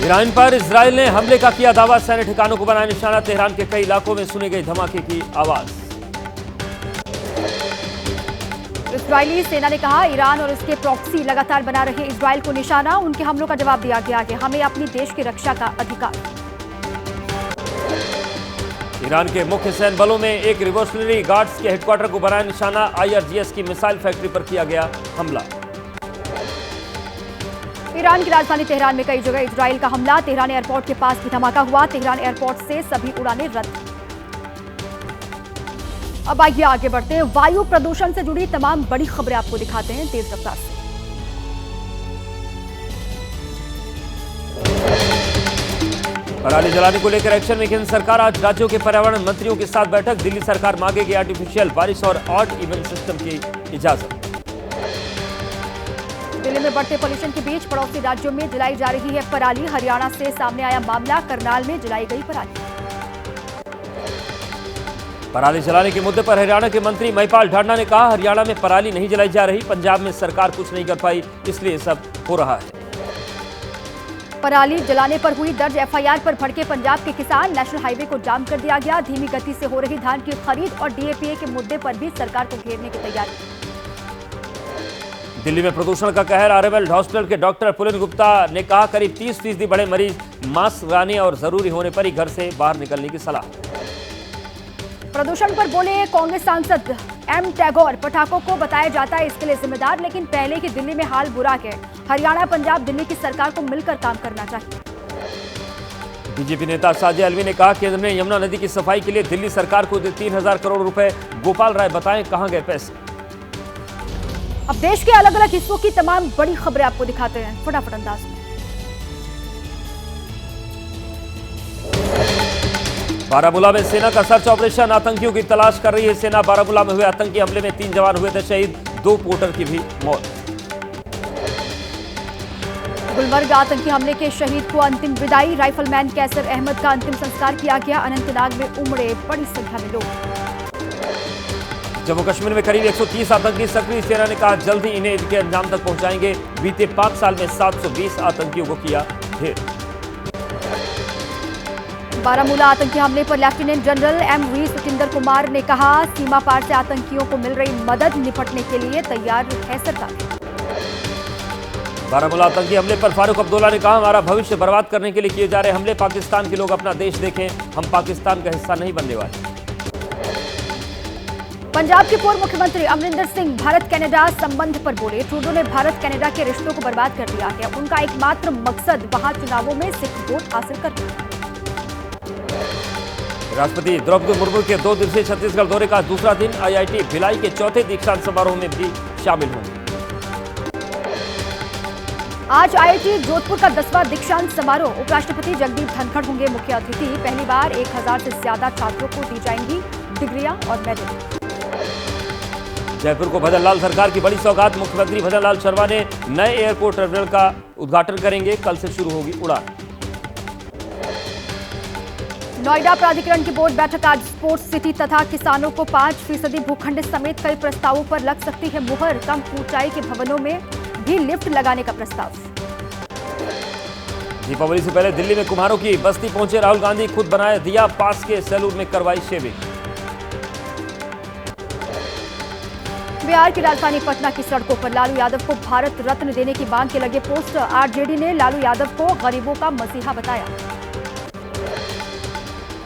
Iran पर Israel ने हमले का किया दावा, सैन्य ठिकानों को बनाया निशाना। तेहरान के कई इलाकों में सुनी गई धमाके की आवाज। इजरायली सेना ने कहा, ईरान और इसके प्रॉक्सी लगातार बना रहे इजराइल को निशाना। उनके हमलों का जवाब दिया गया कि हमें अपनी देश की रक्षा का अधिकार। ईरान के मुख्य सैन्य बलों में एक रिवोल्यूशनरी गार्ड्स के हेडक्वार्टर को बनाया निशाना। IRGS की मिसाइल फैक्ट्री पर किया गया हमला। ईरान की राजधानी तेहरान में कई जगह इजराइल का हमला। तेहरान एयरपोर्ट के पास भी धमाका हुआ। तेहरान एयरपोर्ट से सभी उड़ानें रद्द। अब आइए आगे बढ़ते हैं। वायु प्रदूषण से जुड़ी तमाम बड़ी खबरें आपको दिखाते हैं तेज रफ्तार से। पराली जलाने को लेकर एक्शन में केंद्र सरकार। आज राज्यों के पर्यावरण मंत्रियों के साथ बैठक। दिल्ली सरकार मांगेगी आर्टिफिशियल बारिश और ऑड इवन सिस्टम की इजाजत। दिल्ली में बढ़ते पोल्यूशन के बीच पड़ोसी राज्यों में जलाई जा रही है पराली। हरियाणा से सामने आया मामला। करनाल में जलाई गई पराली। पराली जलाने के मुद्दे पर हरियाणा के मंत्री महिपाल ढांडा ने कहा, हरियाणा में पराली नहीं जलाई जा रही। पंजाब में सरकार कुछ नहीं कर पाई, इसलिए सब हो रहा है। पराली जलाने पर हुई दर्ज FIR पर भड़के पंजाब के किसान। नेशनल हाईवे को जाम कर दिया गया। धीमी गति से हो रही धान की खरीद और DAPA के मुद्दे पर भी सरकार को घेरने की तैयारी। दिल्ली में प्रदूषण का कहर। RML हॉस्पिटल के डॉक्टर पुलिन गुप्ता ने कहा, करीब 30% बड़े मरीज मास्क लगाने और जरूरी होने पर ही घर से बाहर निकलने की सलाह। प्रदूषण पर बोले कांग्रेस सांसद M टैगोर, पटाखों को बताया जाता है इसके लिए जिम्मेदार, लेकिन पहले ही दिल्ली में हाल बुरा है। हरियाणा, पंजाब, दिल्ली की सरकार को मिलकर काम करना चाहिए। बीजेपी नेता साजिद अलवी ने कहा, केंद्र ने यमुना नदी की सफाई के लिए दिल्ली सरकार को दिए 3000 करोड़ रुपए। गोपाल राय बताएं कहां गए पैसे। अब देश के अलग अलग हिस्सों की तमाम बड़ी खबरें आपको दिखाते हैं फटाफट अंदाज में। बारामूला में सेना का सर्च ऑपरेशन। आतंकियों की तलाश कर रही है सेना। बारामूला में हुए आतंकी हमले में 3 जवान हुए थे शहीद। 2 पोर्टर की भी मौत। गुलमर्ग आतंकी हमले के शहीद को अंतिम विदाई। राइफलमैन कैसर अहमद का अंतिम संस्कार किया गया। अनंतनाग में उमड़े बड़ी संख्या में लोग। जम्मू कश्मीर में करीब 130 आतंकी सक्रिय। सेना ने कहा, जल्द ही इन्हें इनके अंजाम तक पहुंचाएंगे। बीते 5 साल में 720 आतंकियों को किया ढेर। बारामूला आतंकी हमले पर lieutenant general MV Sachinder Kumar ने कहा, सीमा पार से आतंकियों को मिल रही मदद, निपटने के लिए तैयार है सरकार। बारामूला आतंकी हमले पर फारूक अब्दुल्ला ने कहा, हमारा भविष्य बर्बाद करने के लिए किए जा रहे हमले। पाकिस्तान के लोग अपना देश देखें, हम पाकिस्तान का हिस्सा नहीं बनने वाले। पंजाब के पूर्व मुख्यमंत्री अमरिंदर सिंह भारत कनाडा संबंध पर बोले, ट्रूडो ने भारत कनाडा के रिश्तों को बर्बाद कर दिया है। उनका एकमात्र मकसद वहां चुनावों में सिख वोट हासिल करना। राष्ट्रपति द्रौपदी मुर्मू के 2 दिवसीय छत्तीसगढ़ दौरे का दूसरा दिन। IIT भिलाई के 4थे दीक्षांत समारोह में भी शामिल होंगे। आज IIT जोधपुर का 10वां दीक्षांत समारोह। उपराष्ट्रपति जगदीप धनखड़ होंगे मुख्य अतिथि। पहली बार 1000 से ज्यादा छात्रों को दी जाएंगी डिग्रियां और मेडल। जयपुर को भजन लाल सरकार की बड़ी सौगात। मुख्यमंत्री भजन लाल शर्मा ने नए एयरपोर्ट टर्मिनल का उद्घाटन करेंगे। कल से शुरू होगी उड़ान। नोएडा प्राधिकरण की बोर्ड बैठक आज। स्पोर्ट्स सिटी तथा किसानों को 5% भूखंड समेत कई प्रस्तावों पर लग सकती है मुहर। कम ऊंचाई के भवनों में भी लिफ्ट लगाने का प्रस्ताव। दीपावली से पहले दिल्ली में कुम्हारों की बस्ती पहुंचे राहुल गांधी। खुद बनाए दिया, पास के सैलून में करवाई शेविंग। बिहार की राजधानी पटना की सड़कों पर लालू यादव को भारत रत्न देने की मांग के लगे पोस्टर। RJD ने लालू यादव को गरीबों का मसीहा बताया।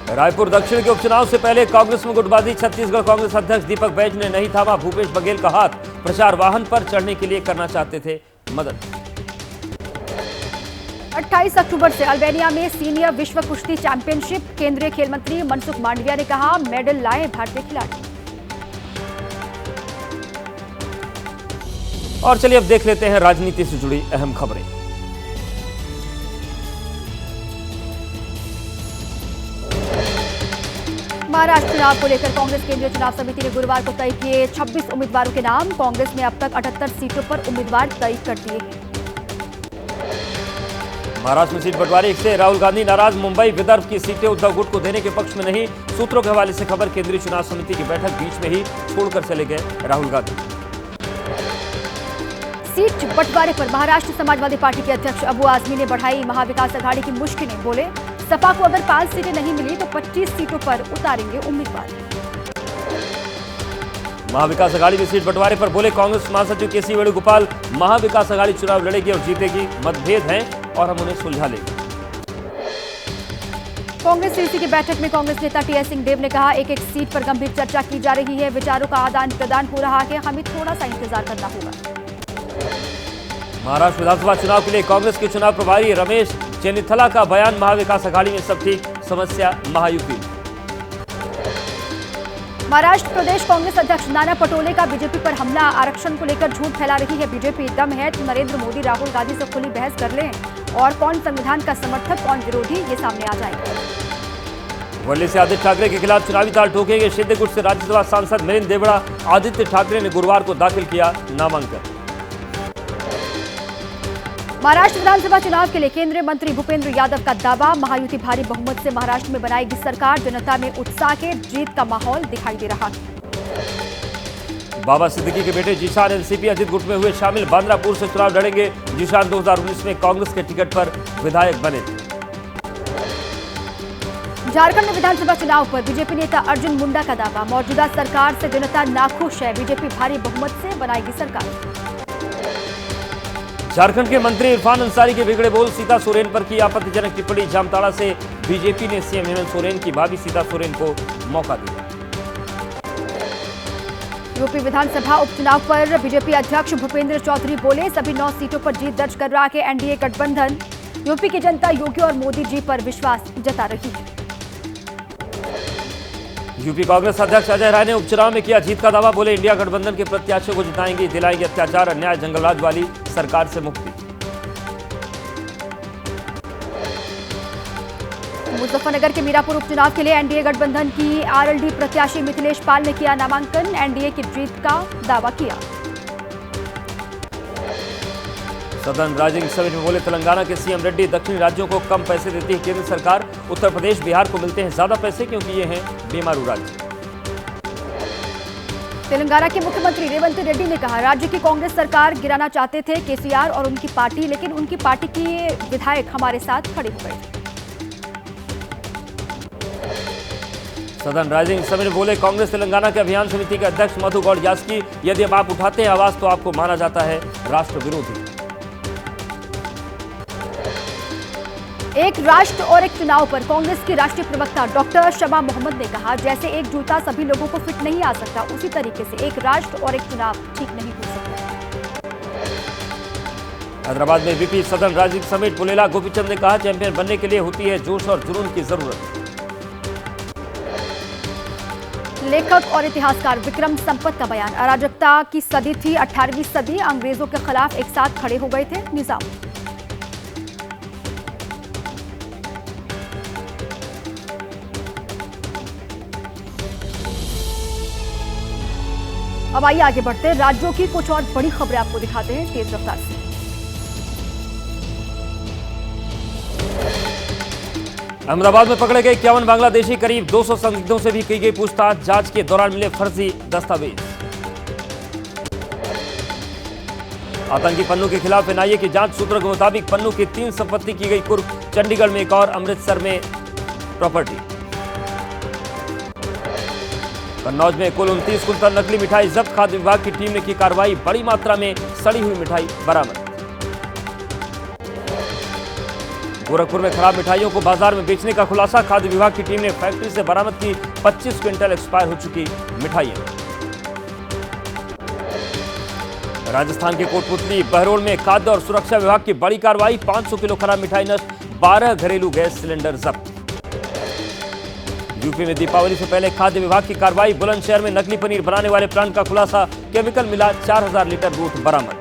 रायपुर दक्षिण के उपचुनाव से पहले कांग्रेस में गुटबाजी। छत्तीसगढ़ कांग्रेस अध्यक्ष दीपक बैज ने नहीं थामा भूपेश बघेल का हाथ। प्रचार वाहन पर चढ़ने के लिए करना चाहते थे मदद। 28 अक्टूबर से अल्बानिया में सीनियर विश्व कुश्ती चैंपियनशिप। केंद्रीय खेल मंत्री मनसुख मांडविया ने कहा, मेडल लाए भारतीय खिलाड़ी। और चलिए अब देख लेते हैं राजनीति से जुड़ी अहम खबरें। महाराष्ट्र चुनाव को लेकर कांग्रेस केंद्रीय चुनाव समिति ने गुरुवार को तय किए 26 उम्मीदवारों के नाम। कांग्रेस ने अब तक 78 सीटों पर उम्मीदवार तय कर दिए हैं। महाराष्ट्र में सीट बंटवारे से राहुल गांधी नाराज। मुंबई विदर्भ की सीटें उद्धव गुट को देने के पक्ष में नहीं। सूत्रों के हवाले से खबर, केंद्रीय चुनाव समिति की बैठक बीच में ही छोड़कर चले गए राहुल गांधी। सीट बंटवारे पर महाराष्ट्र समाजवादी पार्टी के अध्यक्ष अबू आजमी ने बढ़ाई महाविकास अघाड़ी की मुश्किलें। बोले, सपा को अगर 5 सीटें नहीं मिली तो 25 सीटों पर उतारेंगे उम्मीदवार। महाविकास अघाड़ी में सीट बंटवारे पर बोले कांग्रेस महासचिव केसी वेणुगोपाल, महाविकास अघाड़ी चुनाव लड़ेगी और जीतेगी। मतभेद हैं और हम उन्हें सुलझा लेंगे। कांग्रेस सीसी की बैठक में कांग्रेस नेता टीएस सिंहदेव ने कहा, एक सीट पर गंभीर चर्चा की जा रही है, विचारों का आदान प्रदान हो रहा है, हमें थोड़ा सा इंतजार करना होगा। महाराष्ट्र विधानसभा चुनाव के लिए कांग्रेस के चुनाव प्रभारी रमेश चेन्निथला का बयान, महाविकास अघाड़ी में सब ठीक, समस्या महायुति। महाराष्ट्र प्रदेश कांग्रेस अध्यक्ष नाना पटोले का बीजेपी पर हमला, आरक्षण को लेकर झूठ फैला रही है बीजेपी। दम है तो नरेंद्र मोदी राहुल गांधी से खुली बहस कर लें और कौन संविधान का समर्थक कौन विरोधी, ये सामने आ जाएगा। वर्ली से आदित्य ठाकरे के खिलाफ चुनावी ताल ठोकेंगे शिंदेगुट से राज्यसभा सांसद मिलिंद देवड़ा। आदित्य ठाकरे ने गुरुवार को दाखिल किया नामांकन। महाराष्ट्र विधानसभा चुनाव के लिए केंद्रीय मंत्री भूपेंद्र यादव का दावा, महायुति भारी बहुमत से महाराष्ट्र में बनाएगी सरकार। जनता में उत्साह के जीत का माहौल दिखाई दे रहा है। बाबा सिद्दीकी के बेटे जीशान एनसीपी अजित गुट में हुए शामिल, बांद्रापुर से चुनाव लड़ेंगे। जीशान 2019 में कांग्रेस के टिकट पर विधायक बने थे। झारखंड में विधानसभा चुनाव पर बीजेपी नेता अर्जुन मुंडा का दावा, मौजूदा सरकार से जनता नाखुश है, बीजेपी भारी बहुमत से बनाएगी सरकार। झारखंड के मंत्री इरफान अंसारी के बिगड़े बोल, सीता सोरेन पर की आपत्तिजनक टिप्पणी। जामताड़ा से बीजेपी ने सीएम हेमंत सोरेन की भाभी सीता सोरेन को मौका दिया। यूपी विधानसभा उपचुनाव पर बीजेपी अध्यक्ष भूपेंद्र चौधरी बोले, सभी 9 सीटों पर जीत दर्ज कर रहा है एनडीए गठबंधन। यूपी की जनता योगी और मोदी जी पर विश्वास जता रही है। यूपी कांग्रेस अध्यक्ष अजय राय ने उपचुनाव में किया जीत का दावा, बोले इंडिया गठबंधन के प्रत्याशियों को जिताएंगे, दिलाएंगे अत्याचार अन्याय जंगलराज वाली सरकार से मुक्ति। मुजफ्फरनगर के मीरापुर उपचुनाव के लिए एनडीए गठबंधन की आरएलडी प्रत्याशी मिथिलेश पाल ने किया नामांकन, एनडीए की जीत का दावा किया। सदन राइजिंग समिट में बोले तेलंगाना के सीएम रेड्डी, दक्षिणी राज्यों को कम पैसे देती है केंद्र सरकार, उत्तर प्रदेश बिहार को मिलते हैं ज्यादा पैसे क्योंकि ये हैं बीमारू राज्य। तेलंगाना के मुख्यमंत्री रेवंत रेड्डी ने कहा, राज्य की कांग्रेस सरकार गिराना चाहते थे केसीआर और उनकी पार्टी, लेकिन उनकी पार्टी के विधायक हमारे साथ खड़े हो गए। सदन राइजिंग समिट में बोले कांग्रेस तेलंगाना के अभियान समिति के अध्यक्ष मधु गौड़ यास्की, यदि अब आप उठाते हैं आवाज तो आपको माना जाता है राष्ट्र विरोधी। एक राष्ट्र और एक चुनाव पर कांग्रेस की राष्ट्रीय प्रवक्ता डॉक्टर शमा मोहम्मद ने कहा, जैसे एक जूता सभी लोगों को फिट नहीं आ सकता, उसी तरीके से एक राष्ट्र और एक चुनाव ठीक नहीं हो सकता। हैदराबाद में वीपी सदन राइजिंग समिट, बुलेला गोपीचंद ने कहा, चैंपियन बनने के लिए होती है जोश और जुनून की जरूरत। लेखक और इतिहासकार विक्रम संपत का बयान, अराजकता की सदी थी 18वीं सदी, अंग्रेजों के खिलाफ एक साथ खड़े हो गए थे निजाम। अब आइए आगे बढ़ते हैं, राज्यों की कुछ और बड़ी खबरें आपको दिखाते हैं तेज रफ्तार से। अहमदाबाद में पकड़े गए 51 बांग्लादेशी, करीब 200 संदिग्धों से भी की गई पूछताछ, जांच के दौरान मिले फर्जी दस्तावेज। आतंकी पन्नू के खिलाफ एनआईए की जांच सूत्रों के मुताबिक पन्नू की 3 संपत्ति की गई कुर्क, चंडीगढ़ में एक और, अमृतसर में प्रॉपर्टी। कन्नौज में कुल 29 कुंतल नकली मिठाई जब्त, खाद्य विभाग की टीम ने की कार्रवाई, बड़ी मात्रा में सड़ी हुई मिठाई बरामद। गोरखपुर में खराब मिठाइयों को बाजार में बेचने का खुलासा, खाद्य विभाग की टीम ने फैक्ट्री से बरामद की 25 क्विंटल एक्सपायर हो चुकी मिठाइयां। राजस्थान के कोटपुतली बहरोल में खाद्य और सुरक्षा विभाग की बड़ी कार्रवाई, 500 किलो खराब मिठाई नष्ट, 12 घरेलू गैस सिलेंडर जब्त। यूपी में दीपावली से पहले खाद्य विभाग की कार्रवाई, बुलंदशहर में नकली पनीर बनाने वाले प्लांट का खुलासा, केमिकल मिला 4000 लीटर दूध बरामद।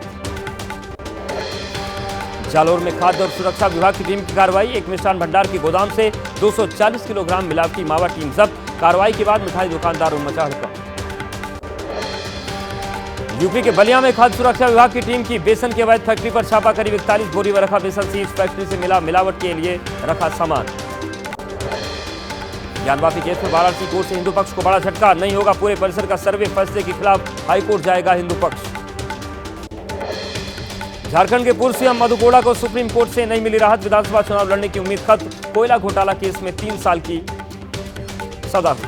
जालोर में खाद्य और सुरक्षा विभाग की टीम की कार्रवाई, एक मिष्ठान भंडार की गोदाम से 240 किलोग्राम मिलावटी मावा टीम जब्त, कार्रवाई के बाद मिठाई दुकानदारों में मचा हड़कंप। यूपी के बलिया में खाद्य सुरक्षा विभाग की टीम की बेसन के अवैध फैक्ट्री पर छापा, करीब 41 बोरी में रखा बेसन सीज, फैक्ट्री से मिला मिलावट के लिए रखा सामान। ज्ञान वापी केस में वाराणसी कोर्ट से हिंदू पक्ष को बड़ा झटका, नहीं होगा पूरे परिसर का सर्वे, फैसले के खिलाफ हाईकोर्ट जाएगा हिंदू पक्ष। झारखंड के पूर्व सीएम मधु कोड़ा को सुप्रीम कोर्ट से नहीं मिली राहत, विधानसभा चुनाव लड़ने की उम्मीद खत्म। कोयला घोटाला केस में 3 साल की सजा हुई।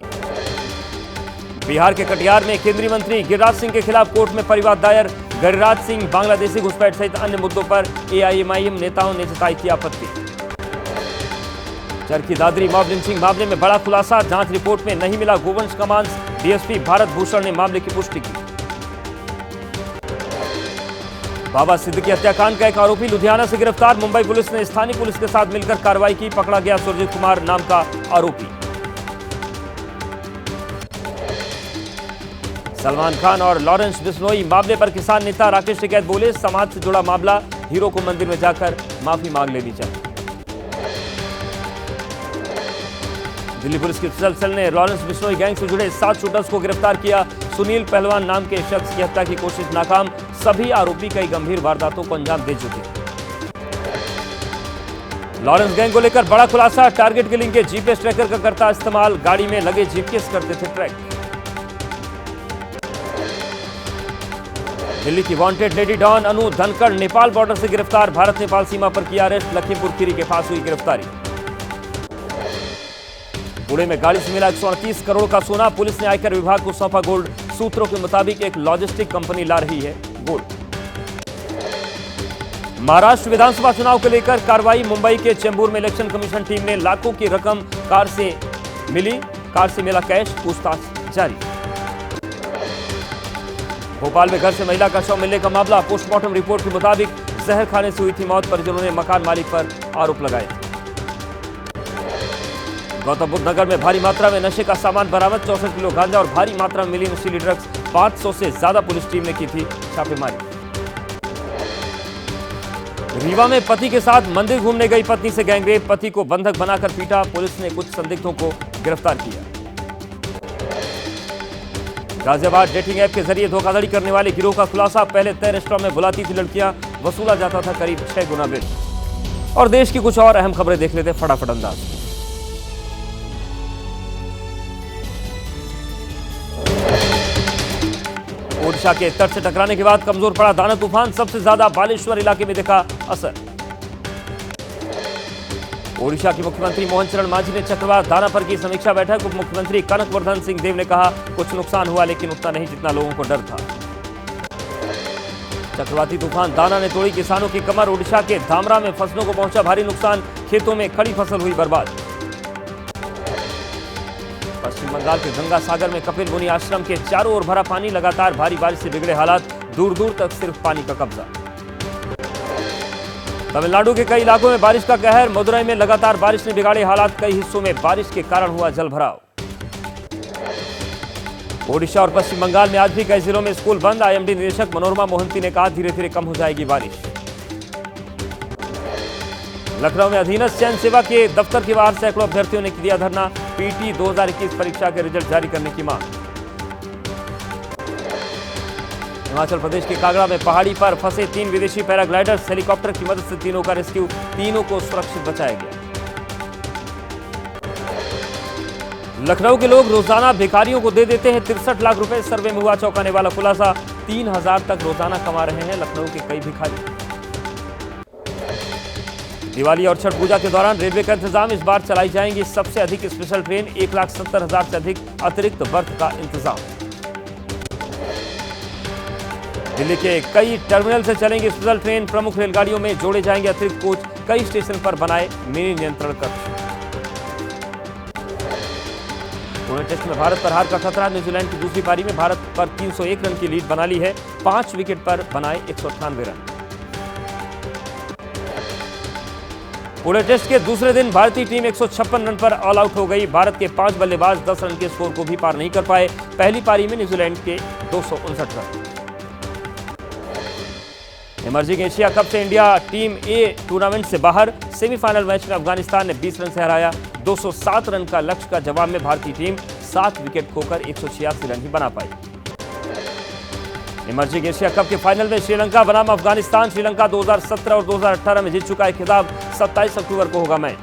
बिहार के कटिहार में केंद्रीय मंत्री गिरिराज सिंह के खिलाफ कोर्ट में परिवाद दायर। गिरिराज सिंह बांग्लादेशी घुसपैठ सहित अन्य मुद्दों पर एआईएमआईएम नेताओं ने जताई थी आपत्ति। चरखी दादरी मॉब लिंचिंग मामले में बड़ा खुलासा, जांच रिपोर्ट में नहीं मिला गोवंश का मांस। डीएसपी भारत भूषण ने मामले की पुष्टि की। बाबा सिद्दीकी हत्याकांड का एक आरोपी लुधियाना से गिरफ्तार। मुंबई पुलिस ने स्थानीय पुलिस के साथ मिलकर कार्रवाई की। पकड़ा गया सुरजीत कुमार नाम का आरोपी। सलमान खान और लॉरेंस बिश्नोई मामले पर किसान नेता राकेश टिकैत बोले, समाज से जुड़ा मामला, हीरो को मंदिर में जाकर माफी मांग लेनी चाहिए। दिल्ली पुलिस की स्पेशल सेल ने लॉरेंस बिश्नोई गैंग से जुड़े 7 शूटर्स को गिरफ्तार किया। सुनील पहलवान नाम के शख्स की हत्या की कोशिश नाकाम। सभी आरोपी कई गंभीर वारदातों को अंजाम दे चुके। लॉरेंस गैंग को लेकर बड़ा खुलासा, टारगेट किलिंग के जीपीएस ट्रैकर का करता इस्तेमाल, गाड़ी में लगे जीपीएस करते थे ट्रैक। दिल्ली की वांटेड लेडी डॉन अनु धनखड़ नेपाल बॉर्डर से गिरफ्तार। भारत नेपाल सीमा पर किया अरेस्ट। लखीमपुर खीरी के पास हुई गिरफ्तारी। पुणे में गाड़ी से मिला 138 करोड़ का सोना। पुलिस ने आयकर विभाग को सौंपा गोल्ड। सूत्रों के मुताबिक एक लॉजिस्टिक कंपनी ला रही है गोल्ड। महाराष्ट्र विधानसभा चुनाव को लेकर कार्रवाई। मुंबई के चेंबूर में इलेक्शन कमीशन टीम ने लाखों की रकम कार से मिला कैश, पूछताछ जारी। भोपाल में घर से महिला का शव मिलने का मामला। पोस्टमार्टम रिपोर्ट के मुताबिक जहर खाने से हुई थी मौत। परिजनों ने मकान मालिक पर आरोप लगाए। गौतम बुद्ध नगर में भारी मात्रा में नशे का सामान बरामद। 64 किलो गांजा और भारी मात्रा में मिली नशीली ड्रग्स। 500 से ज्यादा पुलिस टीम ने की थी छापेमारी। रीवा में पति के साथ मंदिर घूमने गई पत्नी से गैंगरेप। पति को बंधक बनाकर पीटा। पुलिस ने कुछ संदिग्धों को गिरफ्तार किया। गाजियाबाद डेटिंग ऐप के जरिए धोखाधड़ी करने वाले गिरोह का खुलासा। पहले तय रेस्टोरेंट में बुलाती थी लड़कियां, वसूला जाता था करीब 6 गुना बिल। और देश की कुछ और अहम खबरें देख लेते फटाफट अंदाज। ओडिशा के तट से टकराने के बाद कमजोर पड़ा दाना तूफान। सबसे ज्यादा बालेश्वर इलाके में दिखा असर। ओडिशा के मुख्यमंत्री मोहन चरण मांझी ने चक्रवात दाना पर की समीक्षा बैठक। उप मुख्यमंत्री कनकवर्धन सिंह देव ने कहा, कुछ नुकसान हुआ लेकिन उतना नहीं जितना लोगों को डर था। चक्रवाती तूफान दाना ने तोड़ी किसानों की कमर। ओडिशा के धामरा में फसलों को पहुंचा भारी नुकसान। खेतों में खड़ी फसल हुई बर्बाद। पश्चिम बंगाल के गंगा सागर में कपिल मुनि आश्रम के चारों ओर भरा पानी। लगातार भारी बारिश से बिगड़े हालात। दूर दूर तक सिर्फ पानी का कब्जा। तमिलनाडु के कई इलाकों में बारिश का कहर। मदुरई में लगातार बारिश ने बिगाड़े हालात। कई हिस्सों में बारिश के कारण हुआ जलभराव। ओडिशा और पश्चिम बंगाल में आज भी कई जिलों में स्कूल बंद। आईएमडी निदेशक मनोरमा मोहंती ने कहा, धीरे धीरे कम हो जाएगी बारिश। लखनऊ में अधीनस्थ चयन सेवा के दफ्तर के बाहर सैकड़ों अभ्यर्थियों ने किया धरना। पीटी 2021 परीक्षा के रिजल्ट जारी करने की मांग। हिमाचल प्रदेश के कांगड़ा में पहाड़ी पर फंसे 3 विदेशी पैराग्लाइडर्स। हेलीकॉप्टर की मदद से तीनों का रेस्क्यू। तीनों को सुरक्षित बचाया गया। लखनऊ के लोग रोजाना भिखारियों को दे देते हैं 63 लाख रुपए। सर्वे में हुआ चौंकाने वाला खुलासा। 3000 तक रोजाना कमा रहे हैं लखनऊ के कई भिखारी। दिवाली और छठ पूजा के दौरान रेलवे का इंतजाम। इस बार चलाई जाएंगी सबसे अधिक स्पेशल ट्रेन। 1,70,000 से अधिक अतिरिक्त बर्थ का इंतजाम। दिल्ली के कई टर्मिनल से चलेंगी स्पेशल ट्रेन। प्रमुख रेलगाड़ियों में जोड़े जाएंगे अतिरिक्त कोच। कई स्टेशन पर बनाए मिनी नियंत्रण कक्ष। पुणे टेस्ट में भारत पर हार का खतरा। न्यूजीलैंड की दूसरी पारी में भारत पर 301 रन की लीड बना ली है। 5 विकेट पर बनाए 198 रन। पुणे टेस्ट के दूसरे दिन भारतीय टीम 156 रन पर ऑल आउट हो गई। भारत के 5 बल्लेबाज 10 रन के स्कोर को भी पार नहीं कर पाए। पहली पारी में न्यूजीलैंड के 259 रन। इमर्जिंग एशिया कप से इंडिया टीम ए टूर्नामेंट से बाहर। सेमीफाइनल मैच में अफगानिस्तान ने 20 रन से हराया। 207 रन का लक्ष्य का जवाब में भारतीय टीम 7 विकेट खोकर 186 रन ही बना पाई। इमर्जिंग एशिया कप के फाइनल में श्रीलंका बनाम अफगानिस्तान। श्रीलंका 2017 और 2018 में जीत चुका है खिताब। 27 अक्टूबर को होगा मैच।